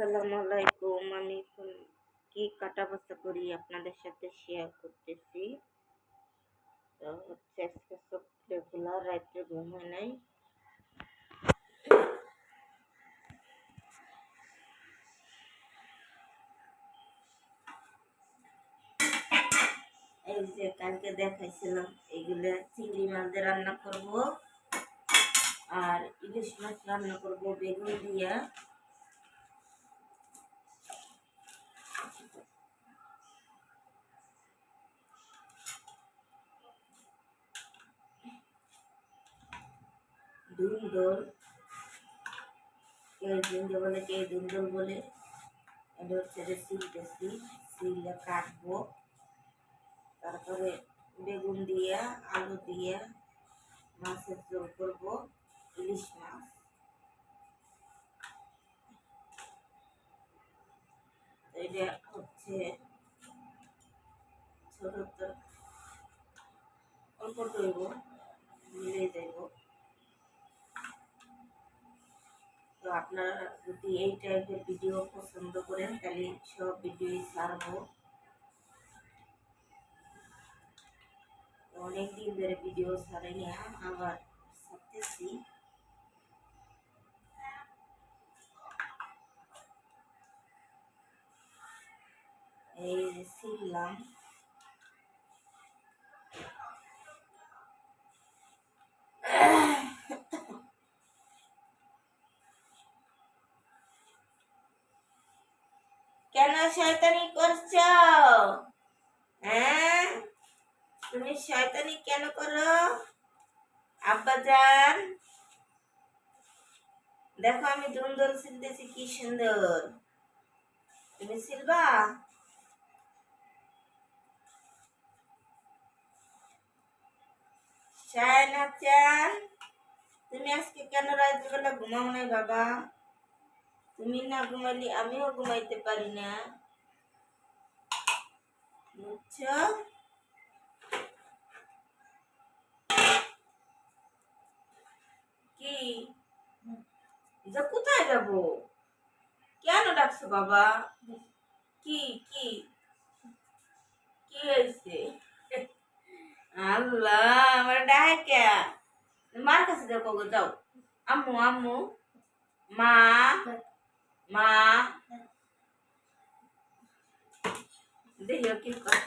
আসসালামু আলাইকুম। আমি এখন কি কাটা বাছা করি আপনাদের সাথে শেয়ার করতেছি। তো হচ্ছে আজকে সকালবেলা রাত্রে ঘুম হয় নাই। এই যে কালকে দেখাইছিলাম এইগুলো চিংড়ি মাছ দিয়ে রান্না করব আর ইলিশ মাছ রান্না করব বেগুন দিয়া। দুন্দল, কেউ দুন্দল বলে কেউ দুন্দল বলে। এটা হচ্ছে সিলতেছি, সিলে কাটবো, তারপরে বেগুন দিয়া আলু দিয়া মাছের ঝোল করব, ইলিশ মাছ। এটা হচ্ছে ছোট অল্প তৈব মিলে যাইব। তো আপনারা যদি এই টাইপের ভিডিও পছন্দ করেন তাহলে সব ভিডিওই ছাড়বো। অনেকদিন ধরে ভিডিও ছাড়েনি, আবার ছাড়তেছি। এই যে শিখলাম, কেন শয়তানি করছো? হ্যাঁ, তুমি শয়তানি কেন করো? আব্বাজান দেখো আমি দুন্দল ছিলতেছি, কি সুন্দর। তুমি ছিলবা? শায়না চান, তুমি আজকে কেন রাতের বেলা ঘুমাও নাই বাবা? তুমি না ঘুমাইলে আমিও ঘুমাইতে পারি না, বুঝছো? কি যে কোথায় যাব? কেন ডাকছো বাবা? কি কি কি হয়েছে? আল্লাহ, আমার ডাকে মার কাছে যাও, কগো যাও। আম্মু আম্মু, মা মা, দেখিও কি কর।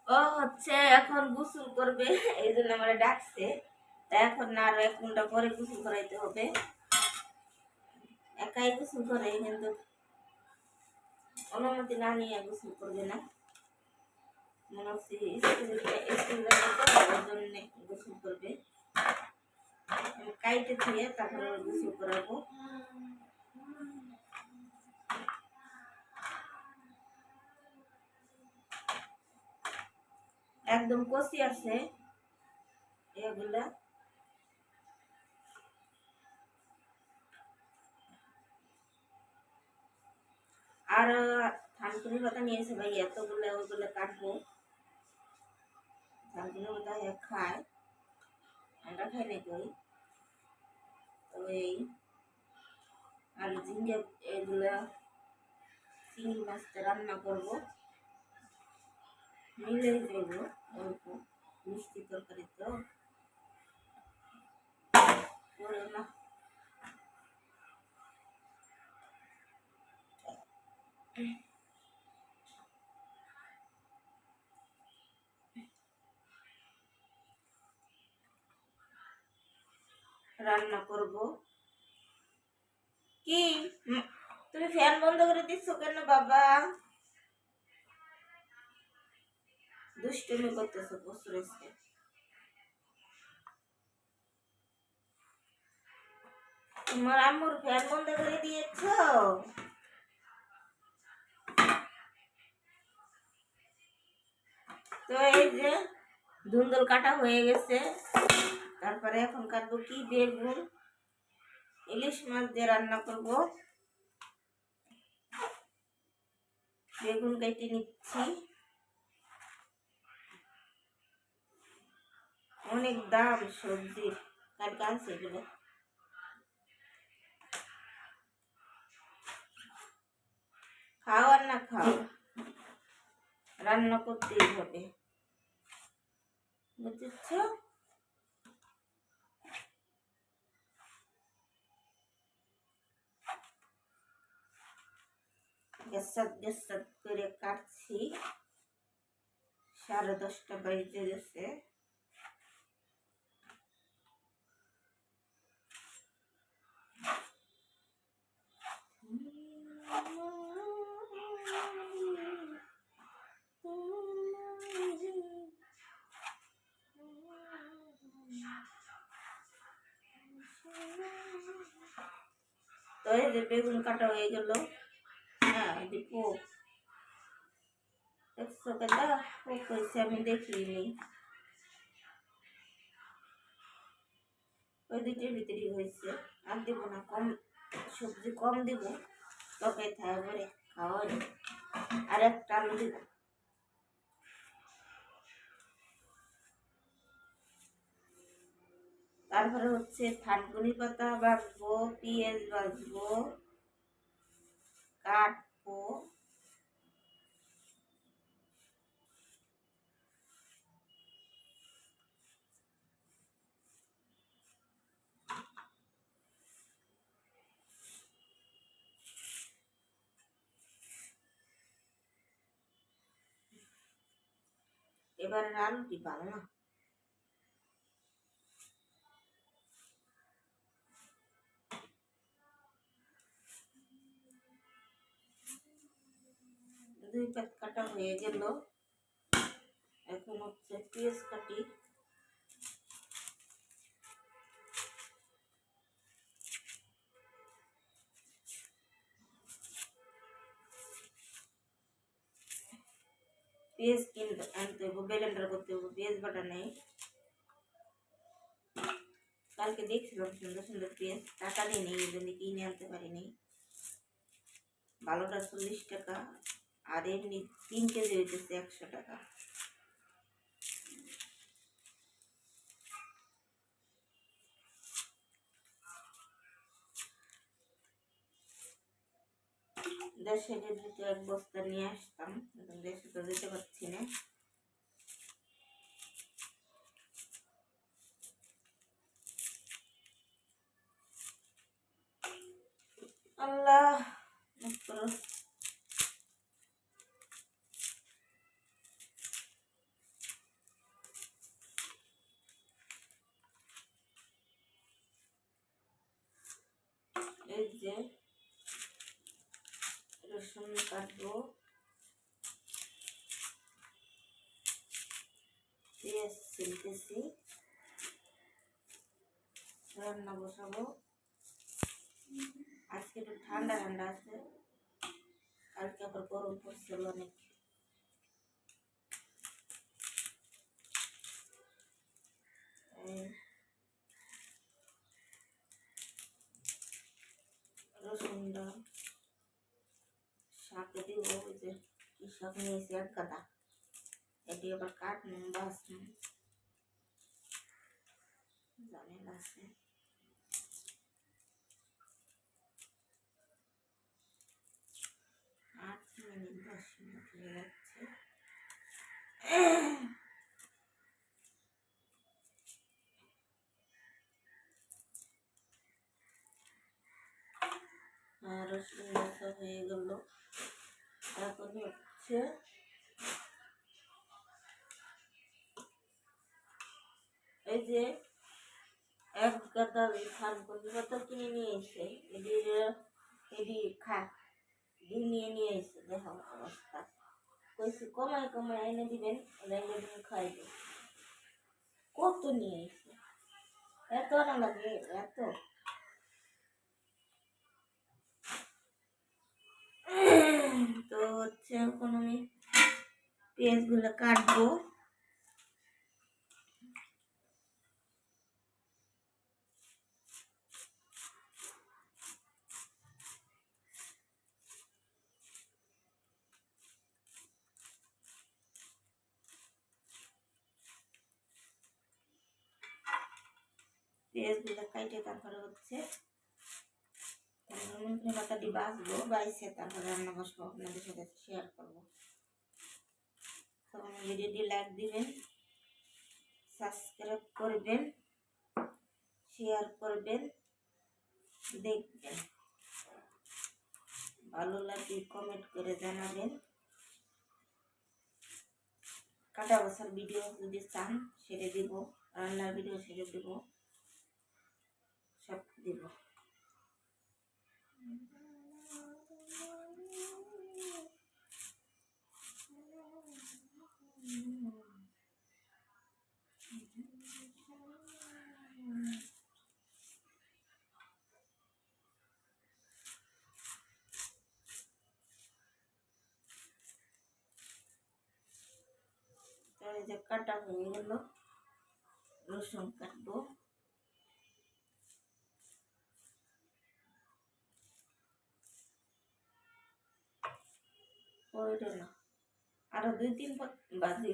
ও হচ্ছে এখন গোসল করবে, এই জন্য আমার ডাকছে। তা এখন না আরো 1 ঘন্টা পরে গোসল করাইতে হবে। একাই গোসল করে, কিন্তু অনুমতি না নিয়ে গোসল করবে না। মনে হচ্ছে স্কুল যাবে তো, ওই জন্য গোসল করবে। কাইটে ধুয়ে তারপরে গোসল করাবো। একদম কষি আছে এগুলা। আর থানকুনি পাতা নিয়েছে ভাই, এতগুলো ওইগুলো কাটবো। থানকুনি পাতা খায়, আমরা খাই না কই। ওই আর ঝিঙ্গে এগুলা চিংড়ি মাছটা রান্না করবো, মিলে দেবো অল্প মিষ্টি তরকারি তো করে না। রান্না করব কি? তুমি ফ্যান বন্ধ করে দিচ্ছ কেন বাবা? দুষ্টুমি করতেছো প্রচুর আজকে। তোমার আম্মুর ফ্যান বন্ধ করে দিয়েছ? তো এই যে ধুন্দল কাটা হয়ে গেছে, তারপরে এখন কাটবো কি বেগুন, ইলিশ মাছ দিয়ে রান্না করব। বেগুন কেটে নিচ্ছি। অনেক দাম সবজির। কালকে আনছে এগুলো। খাও আর না খাও, রান্না করতেই হবে, বুঝেছ? গ্যাস করে কাটছি। 10:30 বেজে গেছে। তো এই যে বেগুন কাটা হয়ে গেল। হ্যাঁ দীপু দেখছো কেদা পোক হয়েছে, আমি দেখিনি। ওই দুইটার ভিতরেই হয়েছে। আর দিব না, কম সবজি কম দিব, তবে থাকবে খাওয়া। আর একটা আলু দিব। তারপরে হচ্ছে থানকুনি পাতা বাছবো, পেঁয়াজ বাছবো, কাটবো। এবারে আলুটি ভালো না। দুই পাত কাটা হয়ে গেল। এখন হচ্ছে পেঁয়াজ কাটি। পেঁয়াজ কিনতে আনতে হবে, ব্লেন্ডার করতে হবে, পেঁয়াজ বাটা নেই। কালকে দেখছিলাম সুন্দর সুন্দর পেঁয়াজ, টাকা দিয়ে নেই, এই জন্য কিনে আনতে পারিনি। ভালোটা 40 টাকা, আর এমনি 3 কেজি হইতেছে 100 টাকা। দেশে যদি 1 বস্তা নিয়ে আসতাম, দেশে তো দিতে পারছি না। আল্লাহ এই যে রসুন কাটবো, পেঁয়াজ ছিলতেছি, রান্না বসাবো। আজকে একটু ঠান্ডা ঠান্ডা আছে, কালকে আবার গরম পড়ছিল অনেক। রসুনটা শাকে দিব। ওই যে কি শাক নিয়েছি, 1 গাদা, এটি আবার কাটুন বাসুন, ঝামেলা আছে। আট মিনিট 10 মিনিট হয়ে যাচ্ছে। রসুন বাটা হয়ে গেল। এখন হচ্ছে এই যে 1 গাদা থানকুনি পাতা কিনে নিয়ে এসে এটি নিয়ে নিয়ে এসে দেখো অবস্থা। কইছি কমায় কমায় এনে দিবেন, এনে দিয়ে খাইবে। কত নিয়ে এসে, এত না লাগে এত। তো হচ্ছে এখন আমি পেঁয়াজগুলো কাটবো। পেঁয়াজগুলো কাইটে তারপরে হচ্ছে পাতাটি বাঁচবো, বাইসে তারপরে রান্না বসবো, আপনাদের সাথে শেয়ার করবো। তো আমার ভিডিওটি লাইক দিবেন, সাবস্ক্রাইব করবেন, শেয়ার করবেন, দেখবেন। ভালো লাগলে কমেন্ট করে জানাবেন। কাটা বসার ভিডিও যদি চান সেটা দিব, রান্নার ভিডিও সেটা দিব, সব দিব। এই যে কাটা হয়ে গেল, রসুন কাটবো। ওইটা না, আরো 2-3 ভাজি,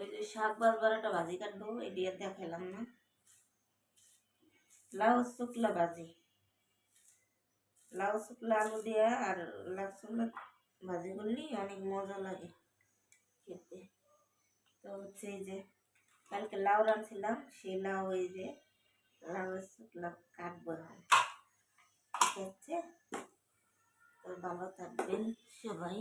এই যে শাক বারবার একটা ভাজি কাটবো, এটি আর দেখালাম না। লাউ শুকলা ভাজি, লাউ শুকলা আলু দেওয়া আর লাউ শুকলা ভাজি করলে অনেক মজা লাগে খেতে। তো হচ্ছে এই যে কালকে লাউ রাঁধছিলাম, সেই লাউ এই যে লাউ শুকলা কাটবো। ঠিক আছে, তো ভালো থাকবেন সবাই।